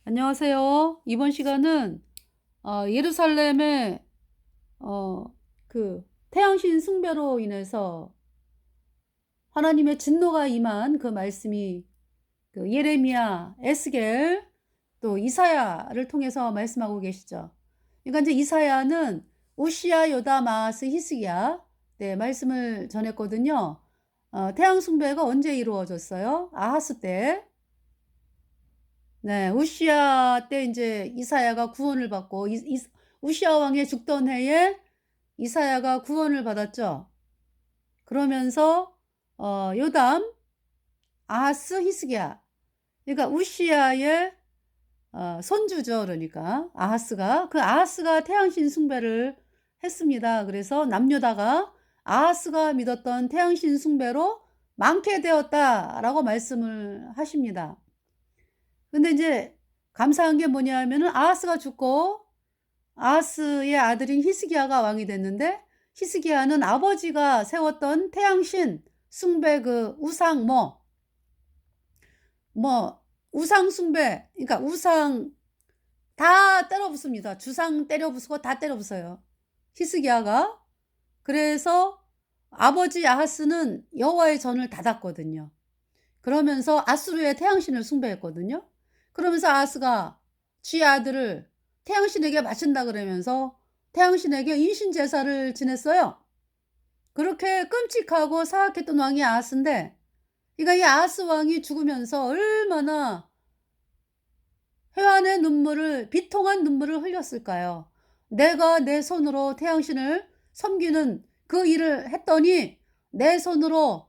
안녕하세요. 이번 시간은 예루살렘의 어, 그 태양신 숭배로 인해서 하나님의 진노가 임한 그 말씀이 그 예레미야, 에스겔, 또 이사야를 통해서 말씀하고 계시죠. 그러니까 이제 이사야는 우시야, 요담, 아하스, 히스기야 네, 말씀을 전했거든요. 태양 숭배가 언제 이루어졌어요? 아하스 때. 네, 우시야 때 이제 이사야가 구원을 받고 우시야 왕의 죽던 해에 이사야가 구원을 받았죠. 그러면서 요담, 아하스, 히스기야. 그러니까 우시야의 손주죠. 그러니까 아하스가 태양신 숭배를 했습니다. 그래서 남유다가 아하스가 믿었던 태양신 숭배로 망케 되었다라고 말씀을 하십니다. 근데 이제 감사한 게 뭐냐 하면은 아하스가 죽고 아하스의 아들인 히스기야가 왕이 됐는데, 히스기야는 아버지가 세웠던 태양신 숭배 그 우상 우상 숭배, 그러니까 우상 다 때려 부숩니다. 주상 때려 부수고 다 때려 부숴요, 히스기야가. 그래서 아버지 아하스는 여호와의 전을 닫았거든요. 그러면서 아수르의 태양신을 숭배했거든요. 그러면서 아하스가 지 아들을 태양신에게 바친다 그러면서 태양신에게 인신 제사를 지냈어요. 그렇게 끔찍하고 사악했던 왕이 아하스인데, 그러니까 이 아하스 왕이 죽으면서 얼마나 회한의 눈물을, 비통한 눈물을 흘렸을까요? 내가 내 손으로 태양신을 섬기는 그 일을 했더니 내 손으로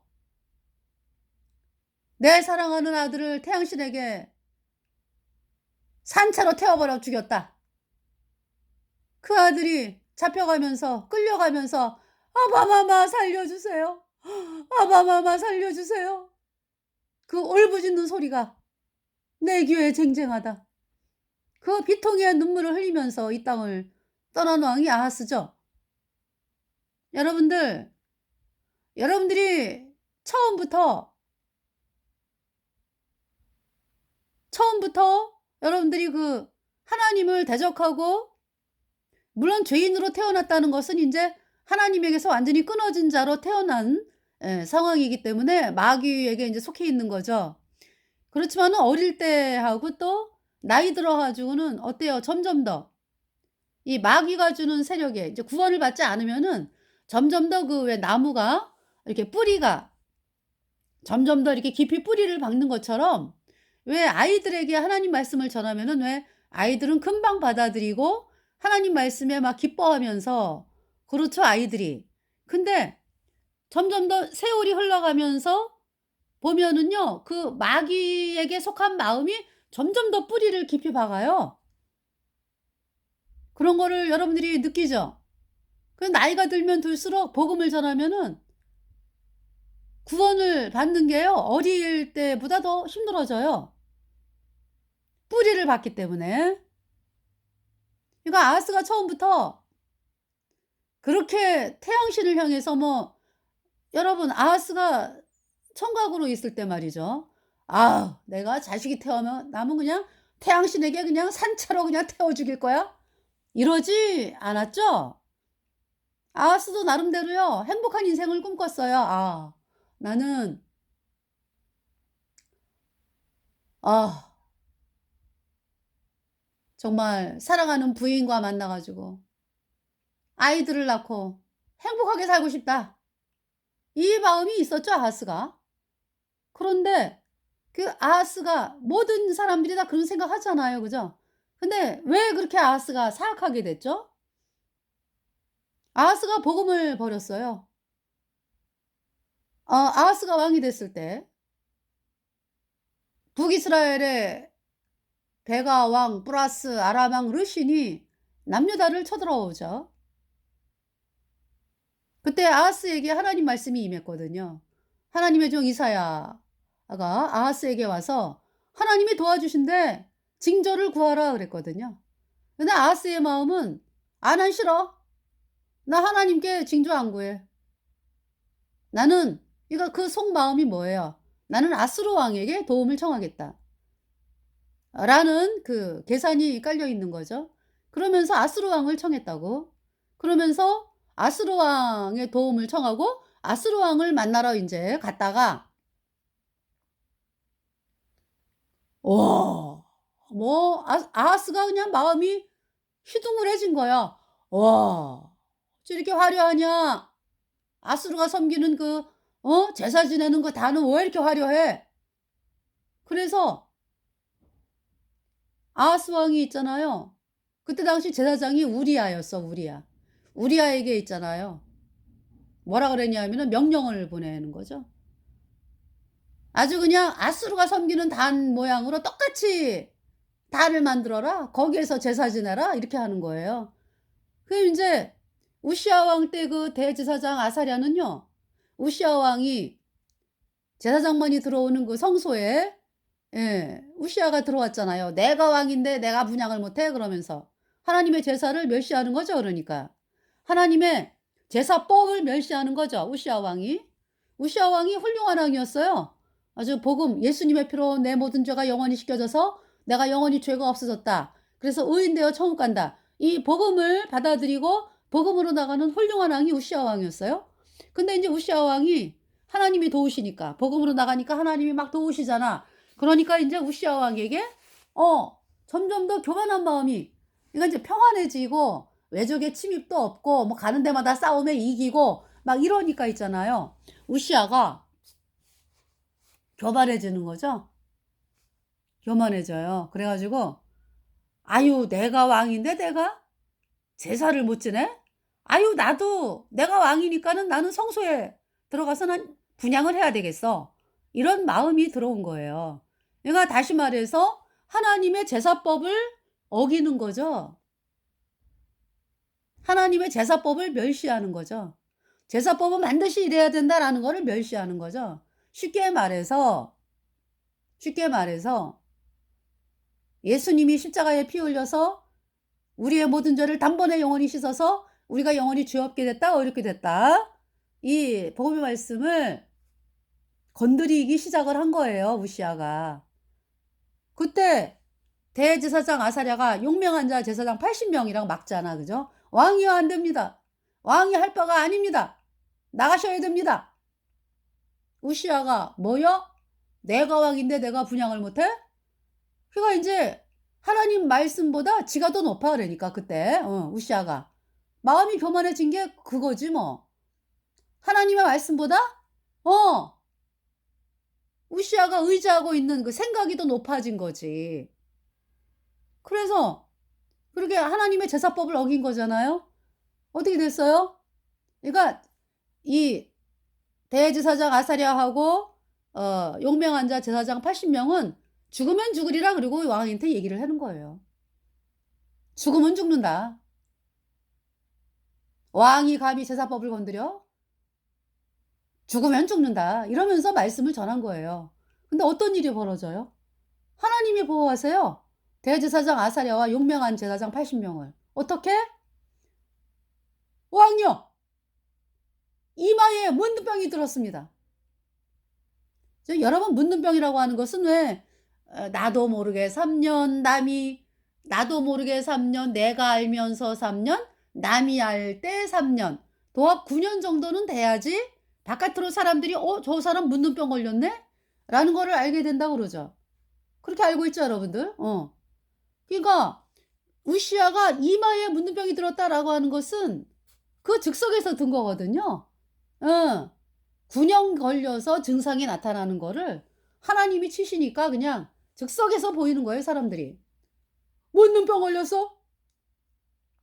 내 사랑하는 아들을 태양신에게 산채로 태워버려 죽였다. 그 아들이 잡혀가면서 끌려가면서 아바마마 살려주세요, 아바마마 살려주세요, 그 울부짖는 소리가 내 귀에 쟁쟁하다. 그 비통의 눈물을 흘리면서 이 땅을 떠난 왕이 아하스죠. 여러분들이 처음부터 여러분들이 그 하나님을 대적하고, 물론 죄인으로 태어났다는 것은 이제 하나님에게서 완전히 끊어진 자로 태어난 상황이기 때문에 마귀에게 이제 속해 있는 거죠. 그렇지만 어릴 때 하고 또 나이 들어 가지고는 어때요? 점점 더 이 마귀가 주는 세력에 이제 구원을 받지 않으면은 점점 더 그 왜 나무가 이렇게 뿌리가 점점 더 이렇게 깊이 뿌리를 박는 것처럼, 왜 아이들에게 하나님 말씀을 전하면은 왜 아이들은 금방 받아들이고 하나님 말씀에 막 기뻐하면서 그렇죠, 아이들이. 근데 점점 더 세월이 흘러가면서 보면은요, 그 마귀에게 속한 마음이 점점 더 뿌리를 깊이 박아요. 그런 거를 여러분들이 느끼죠? 그 나이가 들면 들수록 복음을 전하면은 구원을 받는 게요, 어릴 때보다 더 힘들어져요. 뿌리를 봤기 때문에. 그러니까 아하스가 처음부터 그렇게 태양신을 향해서 여러분, 아하스가 청각으로 있을 때 말이죠. 아, 내가 자식이 태어나면 남은 그냥 태양신에게 그냥 산채로 그냥 태워 죽일 거야, 이러지 않았죠. 아하스도 나름대로요, 행복한 인생을 꿈꿨어요. 아, 나는 아 정말 사랑하는 부인과 만나 가지고 아이들을 낳고 행복하게 살고 싶다, 이 마음이 있었죠, 아하스가. 그런데 그 아하스가, 모든 사람들이 다 그런 생각하잖아요. 그죠? 근데 왜 그렇게 아하스가 사악하게 됐죠? 아하스가 복음을 버렸어요. 아하스가 왕이 됐을 때 북이스라엘의 베가 왕 플러스 아람 왕 르신이 남유다를 쳐들어오죠. 그때 아하스에게 하나님 말씀이 임했거든요. 하나님의 종 이사야가 아하스에게 와서 하나님이 도와주신대, 징조를 구하라 그랬거든요. 근데 아하스의 마음은 난 싫어. 나 하나님께 징조 안 구해. 나는 그 속마음이 뭐예요? 나는 아수르 왕에게 도움을 청하겠다. 라는 그 계산이 깔려 있는 거죠. 그러면서 아스루 왕을 청했다고. 그러면서 아스루 왕의 도움을 청하고 아스루 왕을 만나러 인제 갔다가 와 뭐 아하스가 그냥 마음이 휘둥그레진 거야. '와 저렇게 화려하냐? 아스루가 섬기는 그 제사 지내는 그 단은 왜 이렇게 화려해?' 그래서 아하스 왕이 있잖아요. 그때 당시 제사장이 우리아였어, 우리아. 우리아에게 있잖아요. 뭐라 그랬냐면은 명령을 보내는 거죠. 아주 그냥 "아수르가 섬기는 단 모양으로 똑같이 단을 만들어라. 거기에서 제사 지내라." 이렇게 하는 거예요. 그럼 인제 우시아 왕 때 그 대제사장 아사랴는요. 우시아 왕이 제사장만이 들어오는 그 성소에 우시아가 들어왔잖아요. "내가 왕인데 내가 분향을 못 해?" 그러면서 하나님의 제사를 멸시하는 거죠 그러니까. 하나님의 제사법을 멸시하는 거죠 우시아 왕이. 우시아 왕이 훌륭한 왕이었어요. 아주 복음 "예수님의 피로 내 모든 죄가 영원히 씻겨져서 내가 영원히 죄가 없어졌다. 그래서 의인 되어 천국 간다." 이 복음을 받아들이고 복음으로 나가는 훌륭한 왕이 우시아 왕이었어요. 근데 인제 우시아 왕이 하나님이 도우시니까 복음으로 나가니까 하나님이 막 도우시잖아. 그러니까 인제 우시아 왕에게 점점 더 교만한 마음이 그러니까 인제 평안해지고 외적의 침입도 없고 뭐 가는 데마다 싸움에 이기고 막 이러니까 있잖아요. 우시아가 교만해지는 거죠. 교만해져요. 그래 가지고 '아유 내가 왕인데 내가 제사를 못 지내? 아유 나도 내가 왕이니까는 나는 성소에 들어가서 난 분향을 해야 되겠어.' 이런 마음이 들어온 거예요. 그러니까 다시 말해서 하나님의 제사법을 어기는 거죠. 하나님의 제사법을 멸시하는 거죠. 제사법은 반드시 이래야 된다라는 거를 멸시하는 거죠. 쉽게 말해서 쉽게 말해서 예수님이 십자가에 피 흘려서 우리의 모든 죄를 단번에 영원히 씻어서 우리가 영원히 죄 없게 됐다, 어렵게 됐다. 이 복음의 말씀을 건드리기 시작을 한 거예요, 우시아가. 그때 대제사장 아사랴가 용맹한 자 제사장 80 명이랑 막잖아. 그죠? "왕이여 안 됩니다. 왕이 할 바가 아닙니다. 나가셔야 됩니다." 우시아가 "뭐요? 내가 왕인데 내가 분향을 못 해?" 그러니까 인제 하나님 말씀보다 지가 더 높아 그러니까 그때 우시아가. 마음이 교만해진 게 그거지 뭐. 하나님의 말씀보다 어 우시아가 의지하고 있는 그 생각이 더 높아진 거지. 그래서 그렇게 하나님의 제사법을 어긴 거잖아요. 어떻게 됐어요? 그러니까 이 대제사장 아사랴하고 용맹한 자 제사장 80 명은 "죽으면 죽으리라." 그러고 왕한테 얘기를 하는 거예요. "죽으면 죽는다. 왕이 감히 제사법을 건드려? 죽으면 죽는다." 이러면서 말씀을 전한 거예요. 근데 어떤 일이 벌어져요? 하나님이 보호하세요. 대제사장 아사랴와 용맹한 제사장 80 명을. 어떻게? 왕이요. 이마에 문둥병이 들었습니다. 여러분 문둥병이라고 하는 것은 왜 나도 모르게 3 년, 남이 나도 모르게 3 년, 내가 알면서 3 년, 남이 알 때 3 년, 도합 9년 정도는 돼야지 바깥으로 사람들이 '어 저 사람 문둥병 걸렸네?' 라는 거를 알게 된다고 그러죠. 그렇게 알고 있죠 여러분들? 그러니까 우시아가 "이마에 문둥병이 들었다."라고 하는 것은 그 즉석에서 든 거거든요. 어. 9년 걸려서 증상이 나타나는 거를 하나님이 치시니까 그냥 즉석에서 보이는 거예요 사람들이. "문둥병 걸렸어?"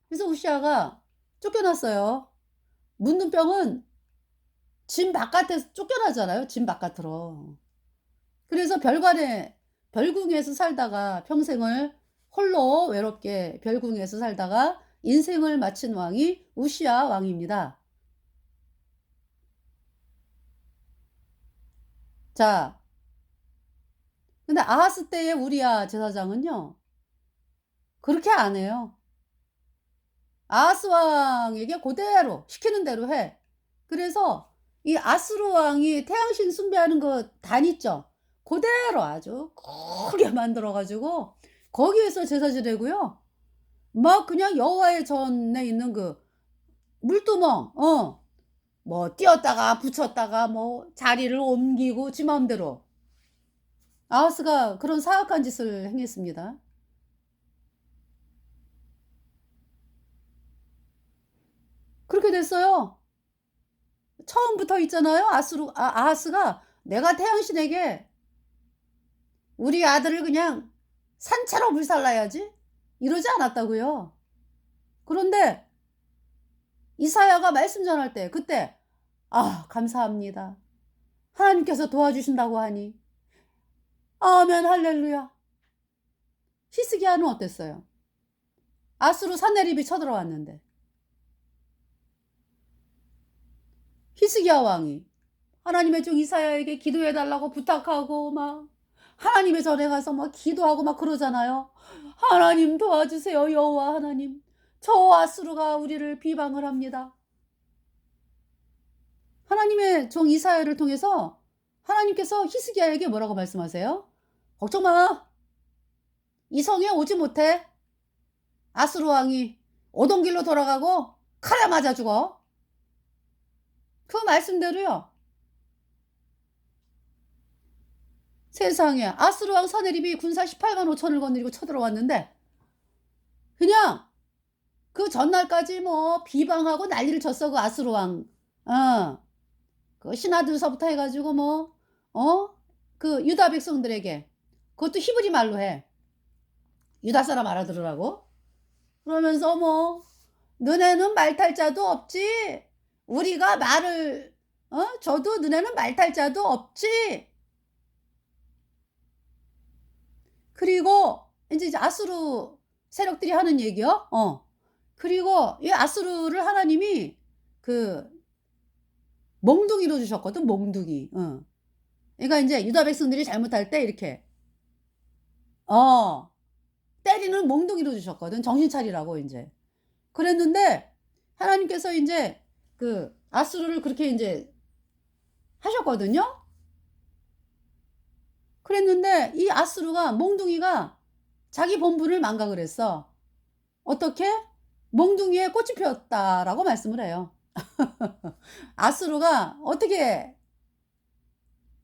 그래서 우시아가 쫓겨났어요. 문둥병은 진 바깥에서 쫓겨나잖아요, 진 바깥으로. 그래서 별관에 별궁에서 살다가 평생을 홀로 외롭게 별궁에서 살다가 인생을 마친 왕이 우시아 왕입니다. 자 근데 아하스 때의 우리아 제사장은요 그렇게 안 해요. 아하스 왕에게 고대로 시키는 대로 해. 그래서 이 아스루 왕이 태양신 숭배하는 그 단 있죠. 고대로 아주 크게 만들어 가지고 거기에서 제사 지내고요. 막 그냥 여호와의 전에 있는 그 물두멍, 뭐 띄었다가 붙였다가 뭐 자리를 옮기고 지 마음대로. 아하스가 그런 사악한 짓을 행했습니다. 그렇게 됐어요. 처음부터 있잖아요. 아하스가 내가 태양신에게 우리 아들을 그냥 산채로 불살라야지 이러지 않았다고요. 그런데 이사야가 말씀 전할 때 그때 감사합니다. 하나님께서 도와주신다고 하니 아멘 할렐루야. 히스기야는 어땠어요? 아수르 산헤립이 쳐들어왔는데 히스기야 왕이 하나님의 종 이사야에게 기도해달라고 부탁하고 막 하나님의 전에 가서 막 기도하고 막 그러잖아요. 하나님 도와주세요. 여호와 하나님, 저 아수르가 우리를 비방을 합니다. 하나님의 종 이사야를 통해서 하나님께서 히스기야에게 뭐라고 말씀하세요? 걱정 마. 이 성에 오지 못해. 아수르 왕이 오던 길로 돌아가고 칼에 맞아 죽어. 그 말씀대로요. 세상에 아수르 왕 사네립이 군사 18만 5천을 거느리고 쳐들어왔는데 그냥 그 전날까지 뭐 비방하고 난리를 쳤어. 그 아수르 왕. 그 신하들서부터 해가지고 그 유다 백성들에게 그것도 히브리 말로 해. 유다 사람 알아들으라고. 그러면서 너네는 말탈 자도 없지. 우리가 말을 줘도 너네는 말탈 자도 없지. 그리고 이제 아수르 세력들이 하는 얘기요. 그리고 이 아수르를 하나님이 그 몽둥이로 주셨거든. 몽둥이. 그러니까 이제 유다 백성들이 잘못할 때 이렇게 때리는 몽둥이로 주셨거든. 정신 차리라고 이제. 그랬는데 하나님께서 이제 그 아수르를 그렇게 이제 하셨거든요. 그랬는데 이 아수르가 몽둥이가 자기 본분을 망각을 했어. 어떻게? 몽둥이에 꽃이 피었다라고 말씀을 해요. 아수르가 어떻게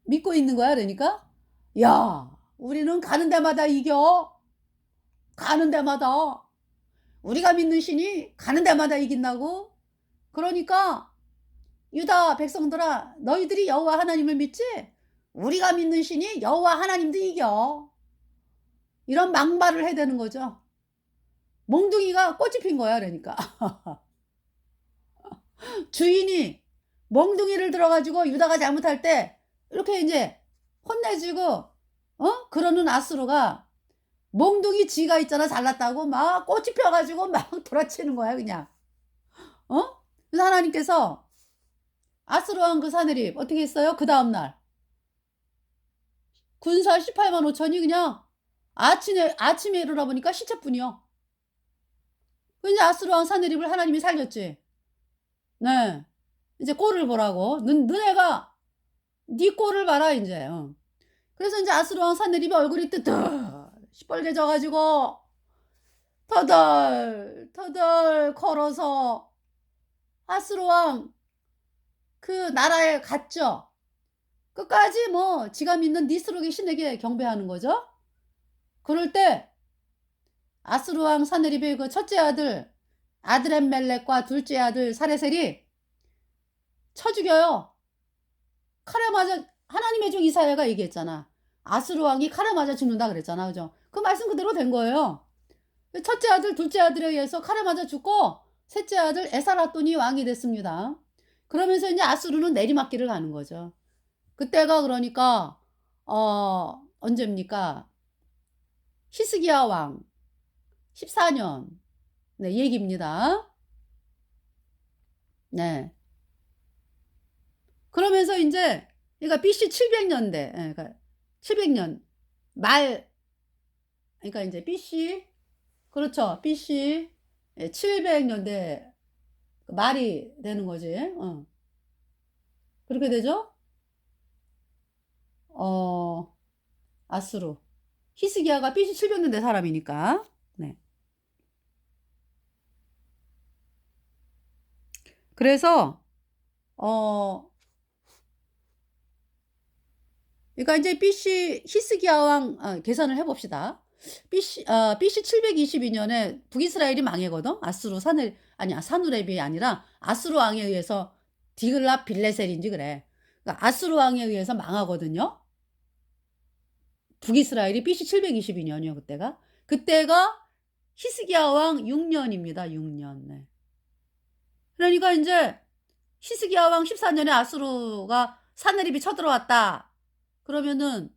믿고 있는 거야? 그러니까 야, 우리는 가는 데마다 이겨. 가는 데마다. 우리가 믿는 신이 가는 데마다 이긴다고. 그러니까 유다 백성들아, 너희들이 여호와 하나님을 믿지? 우리가 믿는 신이 여호와 하나님도 이겨. 이런 막말을 해야 되는 거죠. 몽둥이가 꽃이 핀 거야. 그러니까 주인이 몽둥이를 들어가지고 유다가 잘못할 때 이렇게 이제 혼내주고 그러는 아수르가 몽둥이 지가 있잖아. 잘났다고 막 꽃이 펴가지고 막 돌아치는 거야 그냥. 그래서 하나님께서 아수르 왕 그 사내립 어떻게 했어요? 그 다음날 군사 18만 5천이 그냥 아침에 일어나 보니까 시체뿐이요. 이제 아수르 왕 사내립을 하나님이 살렸지. 네. 이제 꼴을 보라고. 너네가 네 꼴을 봐라 이제. 그래서 이제 아수르 왕 사내립이 얼굴이 뜨뜻 시뻘개져가지고 터덜 걸어서 아수르 왕 그 나라에 갔죠. 끝까지 지가 믿는 니스로기 신에게 경배하는 거죠. 그럴 때 아수르 왕 사네립의 그 첫째 아들 아드렛멜렉과 둘째 아들 사레셀이 쳐 죽여요. 칼에 맞아. 하나님의 종 이사야가 얘기했잖아. 아수르 왕이 칼에 맞아 죽는다 그랬잖아. 그죠? 그 말씀 그대로 된 거예요. 첫째 아들 둘째 아들에 의해서 칼에 맞아 죽고 셋째 아들 에사라돈이 왕이 됐습니다. 그러면서 이제 아수르는 내리막길을 가는 거죠. 그때가 그러니까 언제입니까? 히스기야 왕 14년 네, 얘기입니다. 네. 그러면서 이제 그러니까 BC 700년대 그러니까 700년 말 그러니까 이제 BC 그렇죠. BC 700년대 말이 되는 거지. 그렇게 되죠? 아수르 히스기야가 BC 700년대 사람이니까. 네. 그래서 어 그러니까 인제 BC 히스기야 왕 계산을 해 봅시다. BC 722년에 북이스라엘이 망해거든. 아수르 사누렙이 아니라 아수르 왕에 의해서 디글랏 빌레셀인지 그래. 그러니까 아수르 왕에 의해서 망하거든요. 북이스라엘이 BC 722년이요 그때가. 그때가 히스기야 왕 6년입니다. 6년. 네. 그러니까 인제 히스기야 왕 14년에 아수르가 사내립이 쳐들어왔다. 그러면은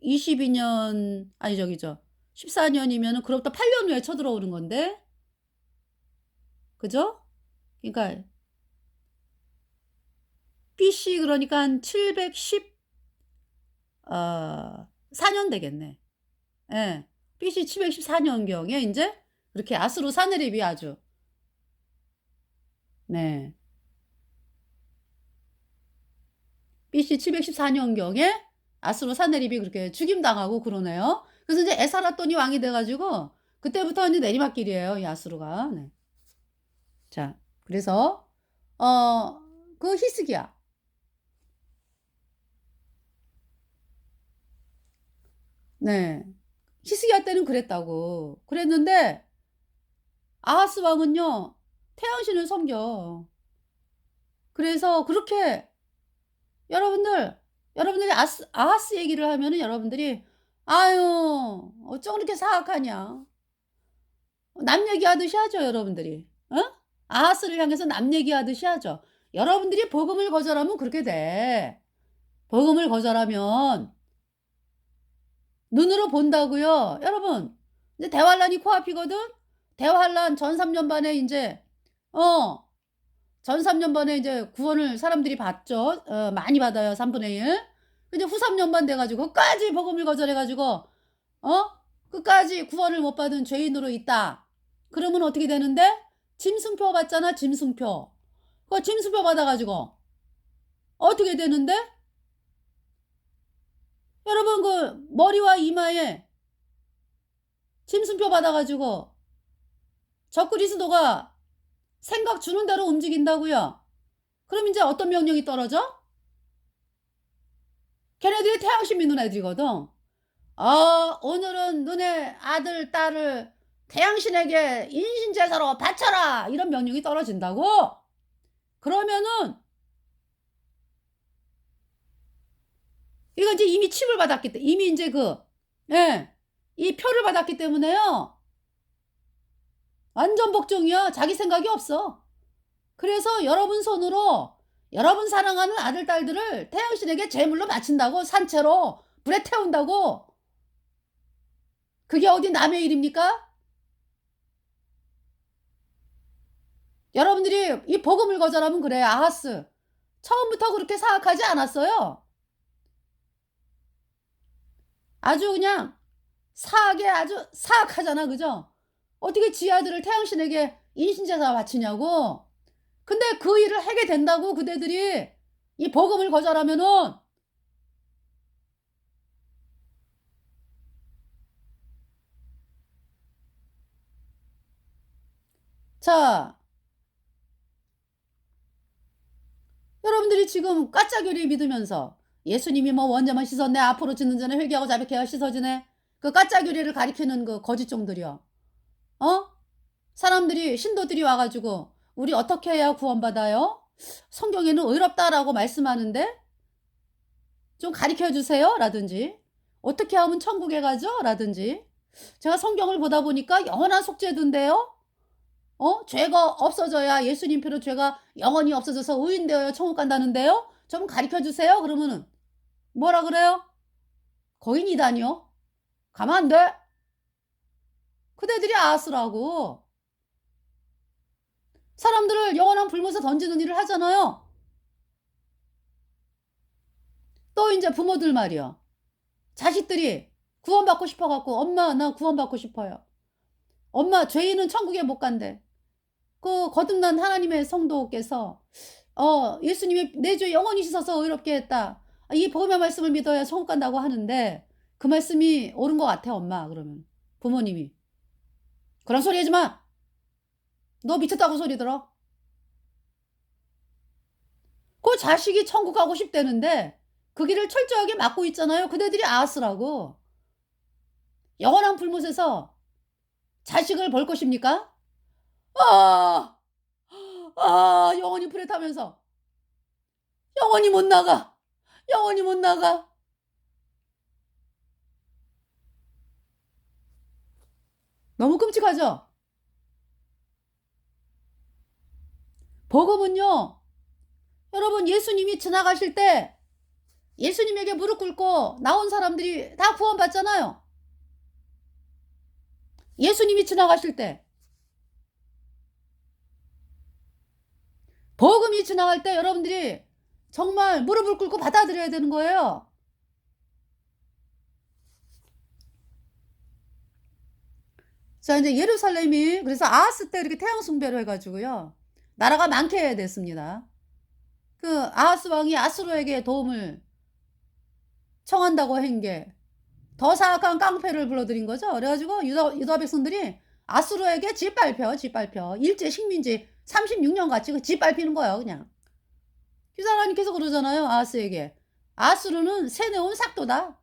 22년 아니 저기죠. 14년이면은 그로부터 8년 후에 쳐들어오는 건데. 그죠? 그러니까 BC 그러니까 한 710 4년 되겠네. 예. BC 714년경에 인제 그렇게 아수르 사내립이 아주 네. BC 714년경에 아수르 사내립이 그렇게 죽임당하고 그러네요. 그래서 이제 에사라돈이 왕이 돼 가지고 그때부터 이제 내리막길이에요, 이 아수르가. 네. 자, 그래서 그 히스기야. 네. 히스기야 때는 그랬다고. 그랬는데 아하스 왕은요. 태양신을 섬겨. 그래서 그렇게 여러분들이 아하스 얘기를 하면은 여러분들이 "아유 어쩜 그렇게 사악하냐." 남 얘기하듯이 하죠 여러분들이. 어? 아하스를 향해서 남 얘기하듯이 하죠. 여러분들이 복음을 거절하면 그렇게 돼. 복음을 거절하면 눈으로 본다고요. 여러분 이제 대환란이 코앞이거든. 대환란 전 3년 반에 인제 어 전 3년 반에 이제 구원을 사람들이 받죠. 많이 받아요 3분의 1. 근데 후 3년 반 돼 가지고 끝까지 복음을 거절해 가지고 끝까지 구원을 못 받은 죄인으로 있다. 그러면 어떻게 되는데? 짐승표 받잖아 짐승표. 그 짐승표 받아 가지고 어떻게 되는데? 여러분 그 머리와 이마에 짐승표 받아 가지고 적그리스도가 생각 주는 대로 움직인다고요. 그럼 인제 어떤 명령이 떨어져? 걔네들이 태양신 믿는 애들이거든. 오늘은 너네 아들, 딸을 태양신에게 인신제사로 바쳐라! 이런 명령이 떨어진다고? 그러면은 이거 이제 이미 칩을 받았기 때문에 이미 인제 예. 이 표를 받았기 때문에요. 완전 복종이야. 자기 생각이 없어. 그래서 여러분 손으로 여러분 사랑하는 아들, 딸들을 태양신에게 제물로 바친다고 산채로 불에 태운다고. 그게 어디 남의 일입니까? 여러분들이 이 복음을 거절하면 그래. 아하스. 처음부터 그렇게 사악하지 않았어요. 아주 그냥 사악에 아주 사악하잖아. 그죠? 어떻게 지 아들을 태양신에게 인신제사 바치냐고. 근데 그 일을 하게 된다고 그대들이 이 복음을 거절하면은. 자, 여러분들이 지금 까짜교리 믿으면서 예수님이 뭐 원자만 씻었네 앞으로 짓는 전에 회개하고 자백해야 씻어지네 그 까짜교리를 가리키는 그 거짓종들이요. 어? 사람들이 신도들이 와가지고 우리 어떻게 해야 구원받아요? 성경에는 의롭다라고 말씀하는데 좀 가르쳐 주세요 라든지 어떻게 하면 천국에 가죠? 라든지 제가 성경을 보다 보니까 영원한 속죄도인데요. 죄가 없어져야 예수님 표로 죄가 영원히 없어져서 의인되어야 천국 간다는데요. 좀 가르쳐 주세요. 그러면은 뭐라 그래요? 거인이다니요? 가만 안 돼. 그대들이 아스라고 사람들을 영원한 불못에 던지는 일을 하잖아요. 또 이제 부모들 말이요. 자식들이 구원받고 싶어 갖고 엄마 나 구원받고 싶어요. 엄마 죄인은 천국에 못 간대. 그 거듭난 하나님의 성도께서 예수님이 내 죄 영원히 씻어서 의롭게 했다. 이 복음의 말씀을 믿어야 천국 간다고 하는데 그 말씀이 옳은 것 같아 엄마. 그러면 부모님이 그런 소리 하지 마. 너 미쳤다고 소리 들어. 그 자식이 천국 가고 싶다는데 그 길을 철저하게 막고 있잖아요. 그대들이 아스라고. 영원한 불못에서 자식을 벌 것입니까? 아, 영원히 불에 타면서 영원히 못 나가. 영원히 못 나가. 너무 끔찍하죠? 복음은요, 여러분 예수님이 지나가실 때 예수님에게 무릎 꿇고 나온 사람들이 다 구원받잖아요. 예수님이 지나가실 때. 복음이 지나갈 때 여러분들이 정말 무릎을 꿇고 받아들여야 되는 거예요. 자, 이제 예루살렘이 그래서 아하스 때 이렇게 태양 숭배를 해가지고요. 나라가 많게 됐습니다. 그 아하스 왕이 아수르에게 도움을 청한다고 한 게 더 사악한 깡패를 불러들인 거죠. 그래가지고 유다 백성들이 아수르에게 짓밟혀. 일제 식민지 36년 같이 그 짓밟히는 거예요, 그냥. 기사 하나님께서 그러잖아요, 아하스에게. 아수르는 새내온 삭도다.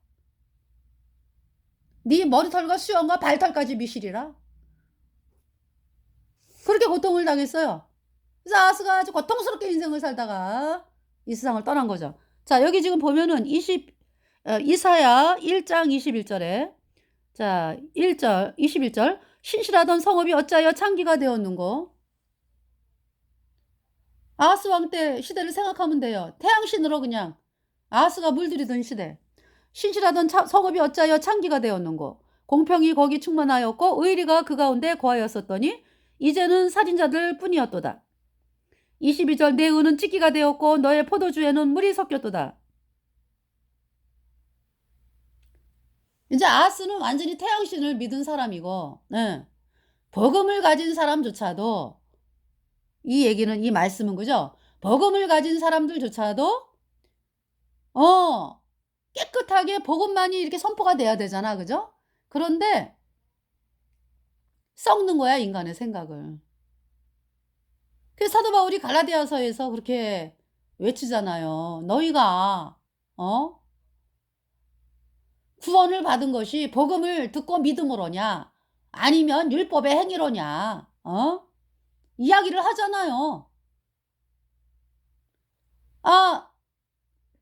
네 머리털과 수염과 발털까지 미시리라. 그렇게 고통을 당했어요. 그래서 아하스가 아주 고통스럽게 인생을 살다가 이 세상을 떠난 거죠. 자, 여기 지금 보면은 이사야 1장 21절에 자, 1절 21절 신실하던 성읍이 어찌하여 창기가 되었는고. 아하스 왕 때 시대를 생각하면 돼요. 태양신으로 그냥 아하스가 물들이던 시대. 신실하던 성읍이 어찌하여 창기가 되었는고. 공평이 거기 충만하였고 의리가 그 가운데 거하였었더니 이제는 살인자들 뿐이었도다. 22절 내 은은 찢기가 되었고 너의 포도주에는 물이 섞였도다. 이제 아하스는 완전히 태양신을 믿은 사람이고, 네. 복음을 가진 사람조차도 이 말씀은 그죠? 복음을 가진 사람들조차도 깨끗하게 복음만이 이렇게 선포가 돼야 되잖아, 그죠? 그런데 썩는 거야, 인간의 생각을. 그래서 사도 바울이 갈라디아서에서 그렇게 외치잖아요. 너희가 구원을 받은 것이 복음을 듣고 믿음으로냐 아니면 율법의 행위로냐 이야기를 하잖아요.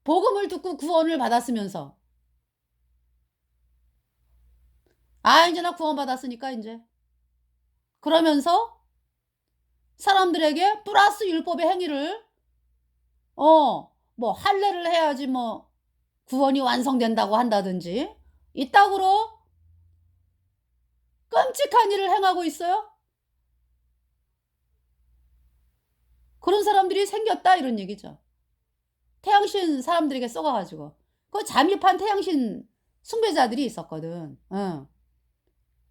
복음을 듣고 구원을 받았으면서 이제 나 구원 받았으니까 이제 그러면서 사람들에게 플러스 율법의 행위를 뭐 할례를 해야지 뭐 구원이 완성된다고 한다든지 이따구로 끔찍한 일을 행하고 있어요. 그런 사람들이 생겼다 이런 얘기죠. 태양신 사람들에게 쏘가가지고 그 잠입한 태양신 숭배자들이 있었거든.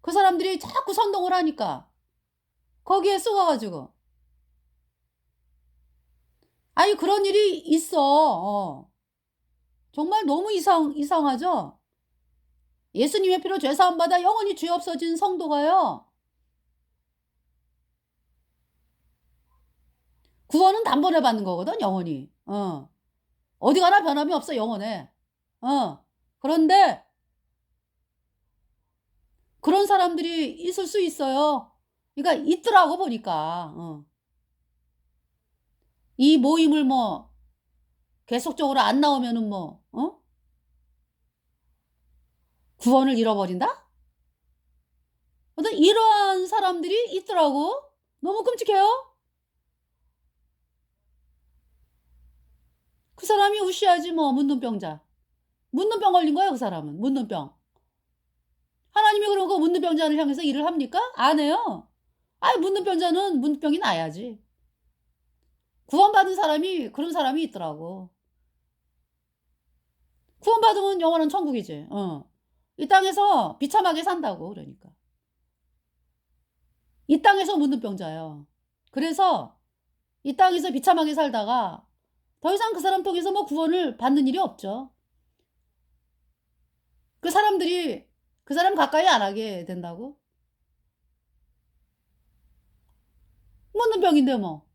그 사람들이 자꾸 선동을 하니까 거기에 쏘가가지고 아니 그런 일이 있어. 정말 너무 이상하죠. 예수님의 피로 죄사함 받아 영원히 죄 없어진 성도가요. 구원은 단번에 받는 거거든, 영원히. 어디 가나 변함이 없어, 영원에. 그런데 그런 사람들이 있을 수 있어요. 그러니까 있더라고 보니까. 이 모임을 뭐 계속적으로 안 나오면은 뭐 구원을 잃어버린다? 어떤 이러한 사람들이 있더라고. 너무 끔찍해요. 그 사람이 우시하지 뭐 문둥병자. 문둥병 걸린 거예요, 그 사람은. 문둥병. 하나님이 그런 거 문둥병자를 향해서 일을 합니까? 안 해요. 문둥병자는 문둥병이 나야지. 구원받은 사람이 그런 사람이 있더라고. 구원받으면 영원한 천국이지. 이 땅에서 비참하게 산다고 그러니까. 이 땅에서 문둥병자예요. 그래서 이 땅에서 비참하게 살다가 더 이상 그 사람 통해서 뭐 구원을 받는 일이 없죠. 그 사람들이 그 사람 가까이 안 하게 된다고? 먹는 병인데 뭐.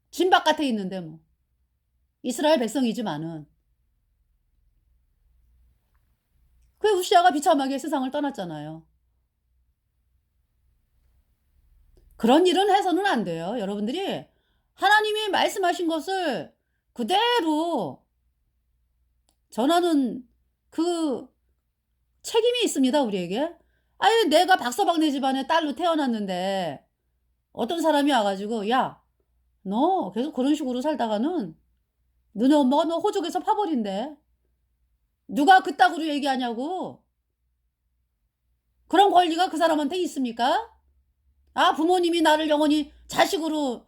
진 바깥에 있는데 뭐. 이스라엘 백성이지만은. 그 우시아가 비참하게 세상을 떠났잖아요. 그런 일은 해서는 안 돼요. 여러분들이 하나님이 말씀하신 것을 그대로 전하는 그 책임이 있습니다, 우리에게. 아니, 내가 박서방네 집안의 딸로 태어났는데 어떤 사람이 와가지고, 야, 너 계속 그런 식으로 살다가는 너네 엄마가 너 호적에서 파버린대. 누가 그따구로 얘기하냐고. 그런 권리가 그 사람한테 있습니까? 아, 부모님이 나를 영원히 자식으로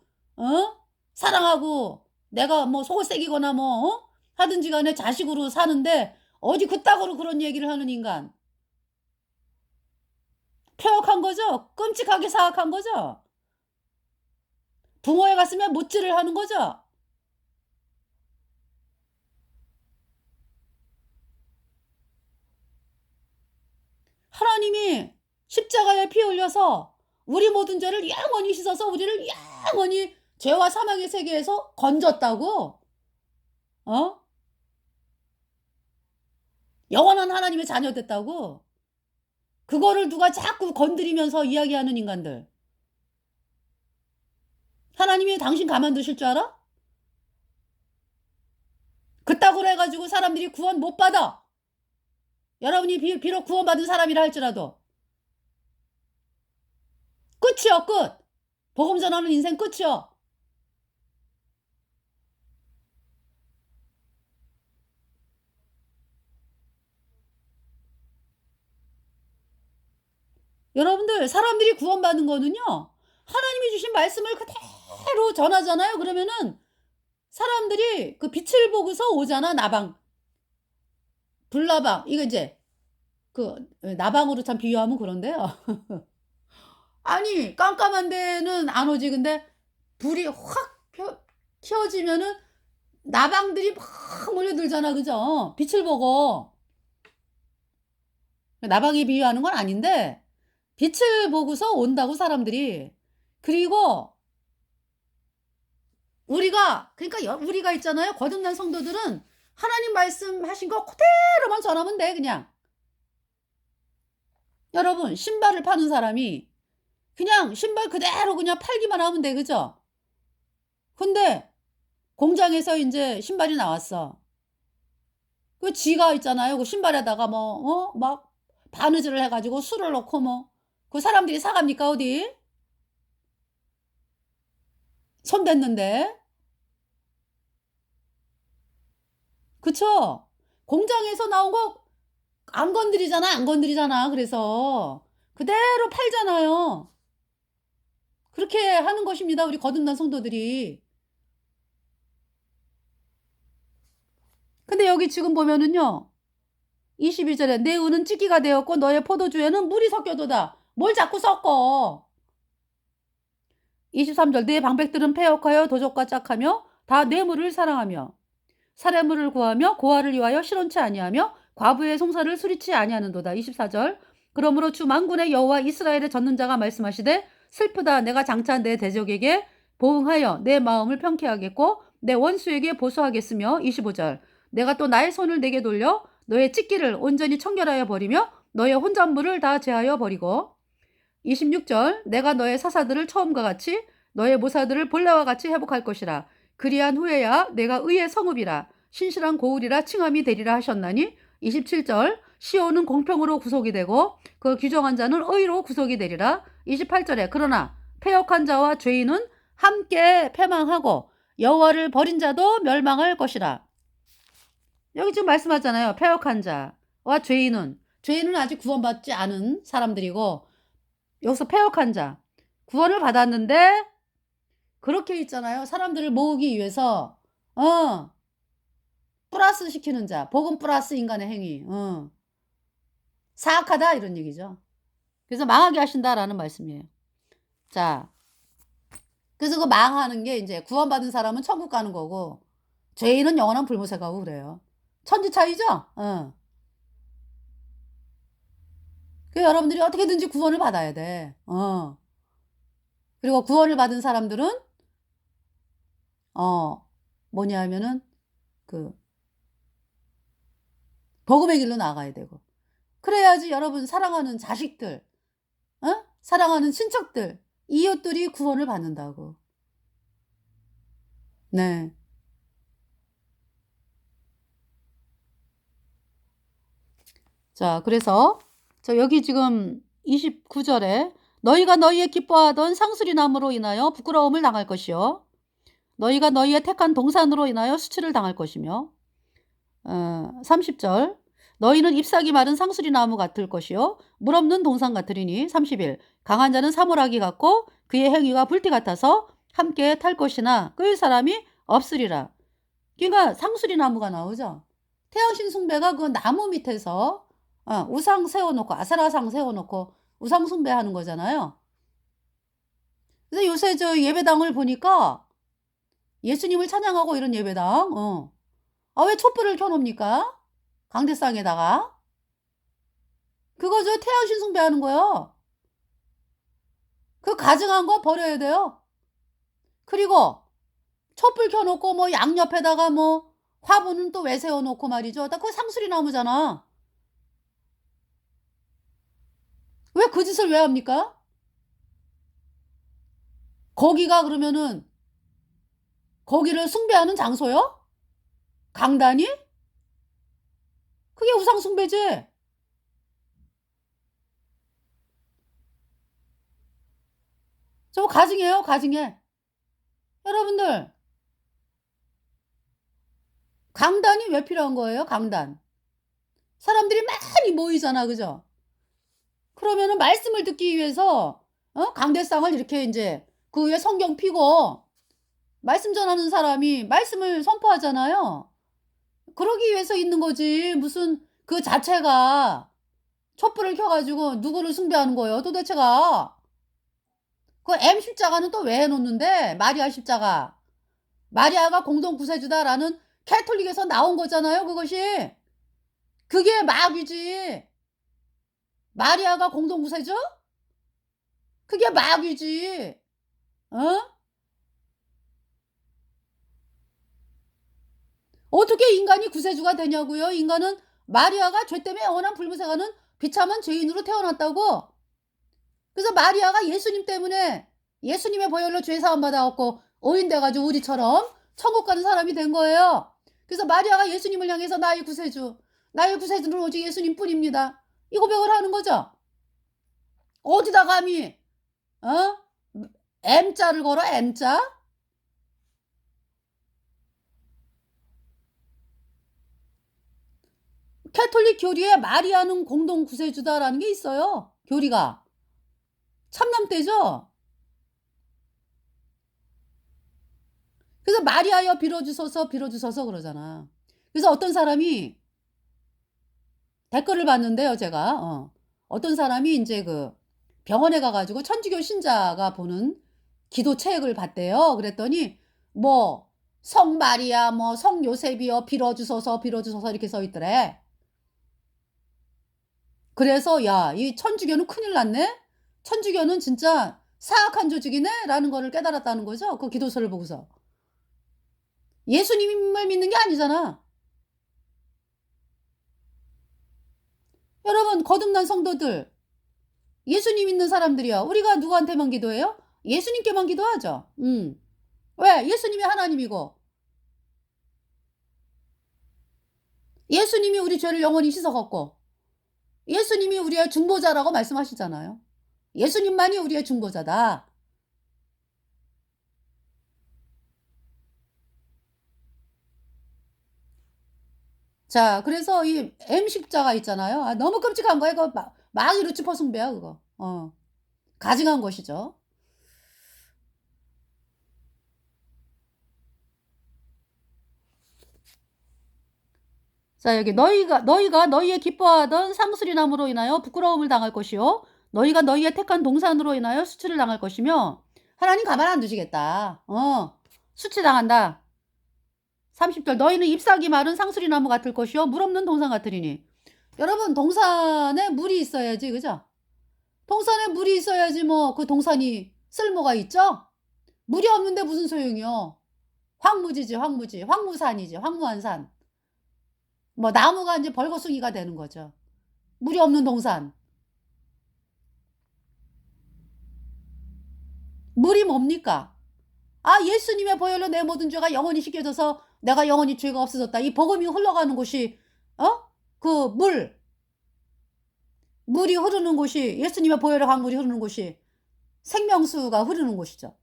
사랑하고 내가 뭐 속을 새기거나 뭐 하든지 간에 자식으로 사는데 어디 그따구로 그런 얘기를 하는 인간. 폐역한 거죠. 끔찍하게 사악한 거죠. 부모의 가슴에 못질을 하는 거죠. 하나님이 십자가에 피 흘려서 우리 모든 죄를 영원히 씻어서 우리를 영원히 죄와 사망의 세계에서 건졌다고. 영원한 하나님의 자녀 됐다고. 그거를 누가 자꾸 건드리면서 이야기하는 인간들. 하나님이 당신 가만두실 줄 알아? 그따구로 해가지고 사람들이 구원 못 받아. 여러분이 비록 구원받은 사람이라 할지라도. 끝이요, 끝. 복음 전하는 인생 끝이요. 여러분들, 사람들이 구원받는 거는요, 하나님이 주신 말씀을 그대로 전하잖아요. 그러면은 사람들이 그 빛을 보고서 오잖아. 나방, 불나방. 이거 이제 그 나방으로 참 비유하면 그런데요. 아니, 깜깜한 데는 안 오지. 근데 불이 확 켜지면은 나방들이 막 몰려들잖아. 그죠? 빛을 보고. 나방에 비유하는 건 아닌데 빛을 보고서 온다고 사람들이. 그리고 그러니까 우리가 있잖아요. 거듭난 성도들은 하나님 말씀하신 거 그대로만 전하면 돼. 그냥. 여러분, 신발을 파는 사람이 그냥 신발 그대로 그냥 팔기만 하면 돼. 그죠? 근데 공장에서 이제 신발이 나왔어. 그 지가 있잖아요. 그 신발에다가 막 바느질을 해가지고 술을 넣고 뭐 그 사람들이 사갑니까 어디? 손 댔는데. 그쵸? 공장에서 나온 거 안 건드리잖아. 안 건드리잖아. 그래서 그대로 팔잖아요. 그렇게 하는 것입니다. 우리 거듭난 성도들이. 근데 여기 지금 보면은요. 22절에 내 은은 찌기가 되었고 너의 포도주에는 물이 섞여도다. 뭘 자꾸 섞어. 23절 내 방백들은 패역하여 도적과 짝하며 다 뇌물을 사랑하며 사례물을 구하며 고아를 위하여 실온치 아니하며 과부의 송사를 수리치 아니하는도다. 24절 그러므로 주 만군의 여호와 이스라엘의 젖는 자가 말씀하시되 슬프다. 내가 장차 내 대적에게 보응하여 내 마음을 평케 하겠고 내 원수에게 보수하겠으며. 25절 내가 또 나의 손을 내게 돌려 너의 찢기를 온전히 청결하여 버리며 너의 혼잣물을 다 제하여 버리고. 26절 내가 너의 사사들을 처음과 같이 너의 모사들을 본래와 같이 회복할 것이라. 그리한 후에야 내가 의의 성읍이라 신실한 고울이라 칭함이 되리라 하셨나니. 27절 시온은 공평으로 구속이 되고 그 규정한 자는 의로 구속이 되리라. 28절에 그러나 패역한 자와 죄인은 함께 패망하고 여호와를 버린 자도 멸망할 것이라. 여기 지금 말씀하잖아요. 패역한 자와 죄인은 아직 구원받지 않은 사람들이고 여기서 패역한 자 구원을 받았는데 그렇게 있잖아요. 사람들을 모으기 위해서 플러스 시키는 자, 복음 플러스 인간의 행위, 사악하다 이런 얘기죠. 그래서 망하게 하신다라는 말씀이에요. 자, 그래서 그 망하는 게 이제 구원받은 사람은 천국 가는 거고 죄인은 영원한 불못에 가고 그래요. 천지 차이죠? 그 여러분들이 어떻게든지 구원을 받아야 돼. 그리고 구원을 받은 사람들은 어 뭐냐 하면은 그 복음의 길로 나가야 되고. 그래야지 여러분 사랑하는 자식들, 사랑하는 친척들, 이웃들이 구원을 받는다고. 네. 자, 그래서 여기 지금 29절에 너희가 너희의 기뻐하던 상수리나무로 인하여 부끄러움을 당할 것이요 너희가 너희의 택한 동산으로 인하여 수치를 당할 것이며 30절 너희는 잎사귀 마른 상수리나무 같을 것이요 물 없는 동산 같으리니 31 강한 자는 사물아기 같고 그의 행위가 불티 같아서 함께 탈 것이나 끌 사람이 없으리라. 그러니까 상수리나무가 나오죠. 태양신 숭배가 그 나무 밑에서 우상 세워놓고 아세라상 세워놓고 우상 숭배하는 거잖아요. 그래서 요새 저 예배당을 보니까 예수님을 찬양하고 이런 예배당 왜 촛불을 켜놓습니까? 강대상에다가 그거 저 태양신 숭배하는 거요. 그 가증한 거 버려야 돼요. 그리고 촛불 켜놓고 뭐 양옆에다가 뭐 화분은 또 왜 세워놓고 말이죠. 다 그거 상수리 나무잖아. 왜 그 짓을 왜 합니까? 거기가 그러면은 거기를 숭배하는 장소요? 강단이? 그게 우상 숭배지. 저거 가증해요, 가증해. 여러분들 강단이 왜 필요한 거예요? 강단. 사람들이 많이 모이잖아, 그죠? 그러면은 말씀을 듣기 위해서 강대상을 이렇게 이제 그 위에 성경 피고 말씀 전하는 사람이 말씀을 선포하잖아요. 그러기 위해서 있는 거지. 무슨 그 자체가 촛불을 켜가지고 누구를 숭배하는 거예요, 도대체가. 그 M 십자가는 또 왜 해놓는데? 마리아 십자가. 마리아가 공동 구세주다라는 캐톨릭에서 나온 거잖아요, 그것이. 그게 마귀지. 마리아가 공동 구세주? 그게 마귀지. 어떻게 인간이 구세주가 되냐고요? 인간은 마리아가 죄 때문에 영원한 불무생하는 비참한 죄인으로 태어났다고. 그래서 마리아가 예수님 때문에 예수님의 보혈로 죄 사함 받아갖고 오인돼가지고 우리처럼 천국 가는 사람이 된 거예요. 그래서 마리아가 예수님을 향해서 나의 구세주는 오직 예수님 뿐입니다. 이 고백을 하는 거죠. 어디다 감히 M자를 걸어, M자? 캐톨릭 교리에 마리아는 공동 구세주다라는 게 있어요. 교리가. 참남대죠. 그래서 마리아여 빌어주소서 그러잖아. 그래서 어떤 사람이 댓글을 봤는데요, 제가. 어떤 사람이 이제 그 병원에 가가지고 천주교 신자가 보는 기도 책을 봤대요. 그랬더니 뭐 성 마리아 뭐 성 요셉이여 빌어주소서 이렇게 써 있더래. 그래서 야, 이 천주교는 큰일 났네. 천주교는 진짜 사악한 조직이네 라는 거를 깨달았다는 거죠. 그 기도서를 보고서. 예수님을 믿는 게 아니잖아. 여러분 거듭난 성도들 예수님 믿는 사람들이요. 우리가 누구한테만 기도해요? 예수님께만 기도하죠. 왜? 예수님이 하나님이고 예수님이 우리 죄를 영원히 씻어갖고 예수님이 우리의 중보자라고 말씀하시잖아요. 예수님만이 우리의 중보자다. 자, 그래서 이 M십자가 있잖아요. 너무 끔찍한 거예요. 그거 마귀 루치퍼 숭배야, 그거. 가증한 것이죠. 자, 여기 너희가 너희의 기뻐하던 상수리나무로 인하여 부끄러움을 당할 것이요 너희가 너희의 택한 동산으로 인하여 수치를 당할 것이며 하나님 가만 안 두시겠다. 수치 당한다. 30절 너희는 잎사귀 마른 상수리나무 같을 것이요 물 없는 동산 같으리니. 여러분 동산에 물이 있어야지, 그죠? 동산에 물이 있어야지 뭐 그 동산이 쓸모가 있죠? 물이 없는데 무슨 소용이요? 황무지지, 황무지. 황무산이지, 황무한 산. 뭐 나무가 이제 벌거숭이가 되는 거죠. 물이 없는 동산. 물이 뭡니까? 아, 예수님의 보혈로 내 모든 죄가 영원히 씻겨져서 내가 영원히 죄가 없어졌다. 이 복음이 흘러가는 곳이, 그 물이 흐르는 곳이, 예수님의 보혈의 강물이 흐르는 곳이 생명수가 흐르는 곳이죠.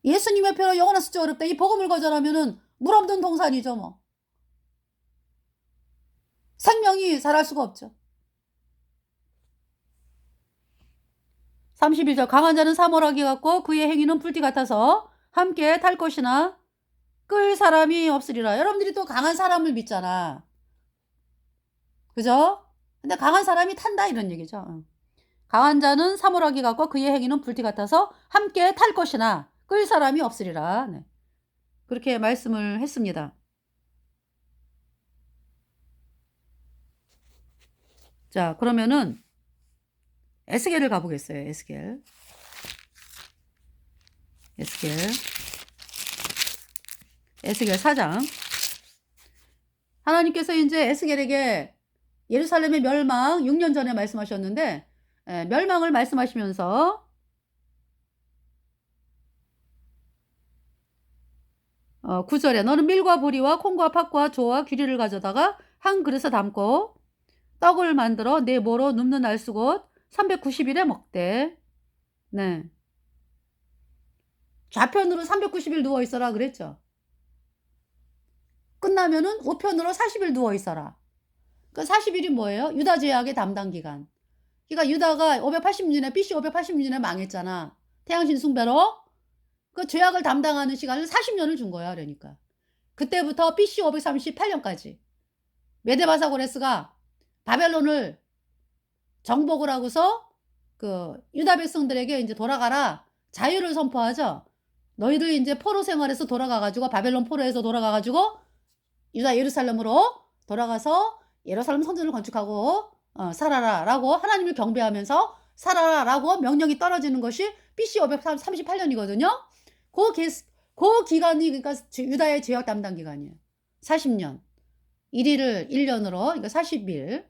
예수님의 표로 영원한 숫자 어렵다. 이 복음을 거절하면은 물 없는 동산이죠, 뭐. 생명이 살할 수가 없죠. 32절 강한 자는 사모라기 같고 그의 행위는 불띠 같아서 함께 탈 것이나 끌 사람이 없으리라. 여러분들이 또 강한 사람을 믿잖아. 그죠? 근데 강한 사람이 탄다 이런 얘기죠. 강한 자는 사모라기 같고 그의 행위는 불띠 같아서 함께 탈 것이나 끌 사람이 없으리라. 네. 그렇게 말씀을 했습니다. 자, 그러면은 에스겔을 가보겠어요. 에스겔. 에스겔 4장. 하나님께서 이제 에스겔에게 예루살렘의 멸망 6년 전에 말씀하셨는데, 멸망을 말씀하시면서 9절에 너는 밀과 보리와 콩과 팥과 조와 귀리를 가져다가 한 그릇에 담고 떡을 만들어 내 모로 눕는 날수곧 390일에 먹되. 네. 좌편으로 390일 누워 있어라 그랬죠. 끝나면은 우편으로 40일 누워 있어라. 그 40일이 뭐예요? 유다 제약의 담당 기간. 그러니까 유다가 580년에 BC 580년에 망했잖아. 태양신 숭배로. 그 죄악을 담당하는 시간을 40년을 준 거야. 그러니까 그때부터 BC 538년까지 메데바사고레스가 바벨론을 정복을 하고서 그 유다 백성들에게 이제 돌아가라 자유를 선포하죠. 너희들 이제 포로 생활에서 돌아가가지고 바벨론 포로에서 돌아가가지고 유다 예루살렘으로 돌아가서 예루살렘 성전을 건축하고 살아라라고 하나님을 경배하면서 살아라라고 명령이 떨어지는 것이 BC 538년이거든요. 그 기간이 그러니까 유다의 죄악 담당 기간이에요. 40년. 1일을 1년으로 그러니까 40일.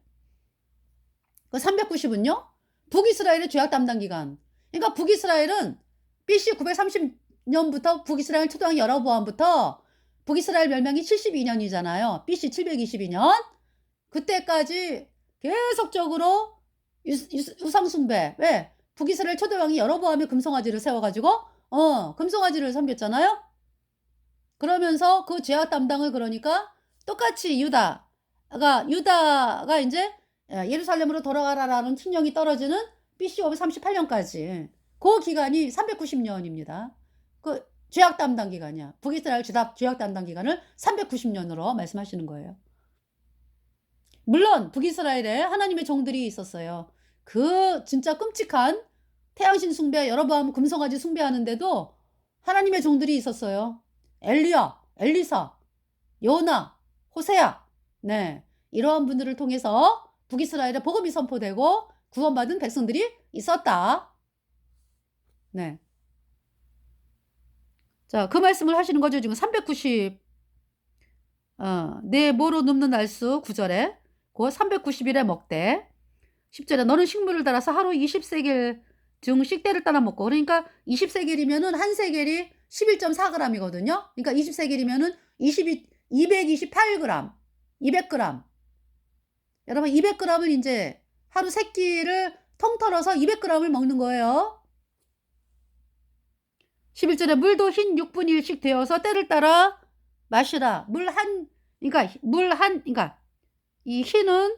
그 390은요? 북이스라엘의 죄악 담당 기간. 그러니까 북이스라엘은 BC 930년부터 북이스라엘 초등학 여러보암부터 북이스라엘 멸망이 72년이잖아요. BC 722년. 그때까지 계속적으로 우상숭배. 왜? 북이스라엘 초대왕이 여로보암의 금송아지를 세워가지고 금송아지를 섬겼잖아요. 그러면서 그 죄악 담당을 그러니까 똑같이 유다가 이제 예루살렘으로 돌아가라라는 칙령이 떨어지는 BC 538년까지 그 기간이 390년입니다. 그 죄악 담당 기간이야. 북이스라엘 죄악 담당 기간을 390년으로 말씀하시는 거예요. 물론 북이스라엘에 하나님의 종들이 있었어요. 그 진짜 끔찍한 태양신 숭배, 여로보암 금송아지 숭배하는데도 하나님의 종들이 있었어요. 엘리야, 엘리사, 요나, 호세아. 네, 이러한 분들을 통해서 북이스라엘에 복음이 선포되고 구원받은 백성들이 있었다. 네. 자, 그 말씀을 하시는 거죠. 지금 390, 내 모로 눕는 날수 9절에 그 390일에 먹되 10절에 너는 식물을 달아서 하루 20세겔 중 식대를 따라 먹고. 그러니까 20세겔이면은 한 세겔이 11.4g이거든요. 그러니까 20세겔이면은 228g, 200g. 여러분 200g을 이제 하루 3끼를 통틀어서 200g을 먹는 거예요. 11절에 물도 흰 6분의 1씩 되어서 때를 따라 마시라. 그러니까 이 흰은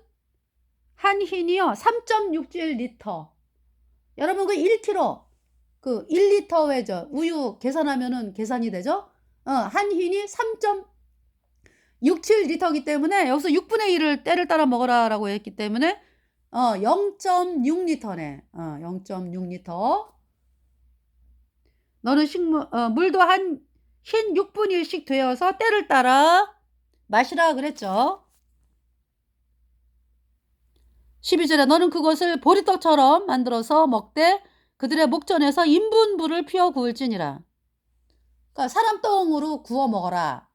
한 흰이요 3.61리터. 여러분 그 1kg 그 1리터에죠. 우유 계산하면은 계산이 되죠. 한 흰이 3.67리터이기 때문에 여기서 6분의 1을 때를 따라 먹어라라고 했기 때문에 0.6리터네. 0.6리터. 너는 물도 한 흰 6분의 1씩 되어서 때를 따라 마시라 그랬죠. 12절에 너는 그것을 보리떡처럼 만들어서 먹되 그들의 목전에서 인분불을 피워 구울지니라. 그러니까 사람 똥으로 구워 먹어라.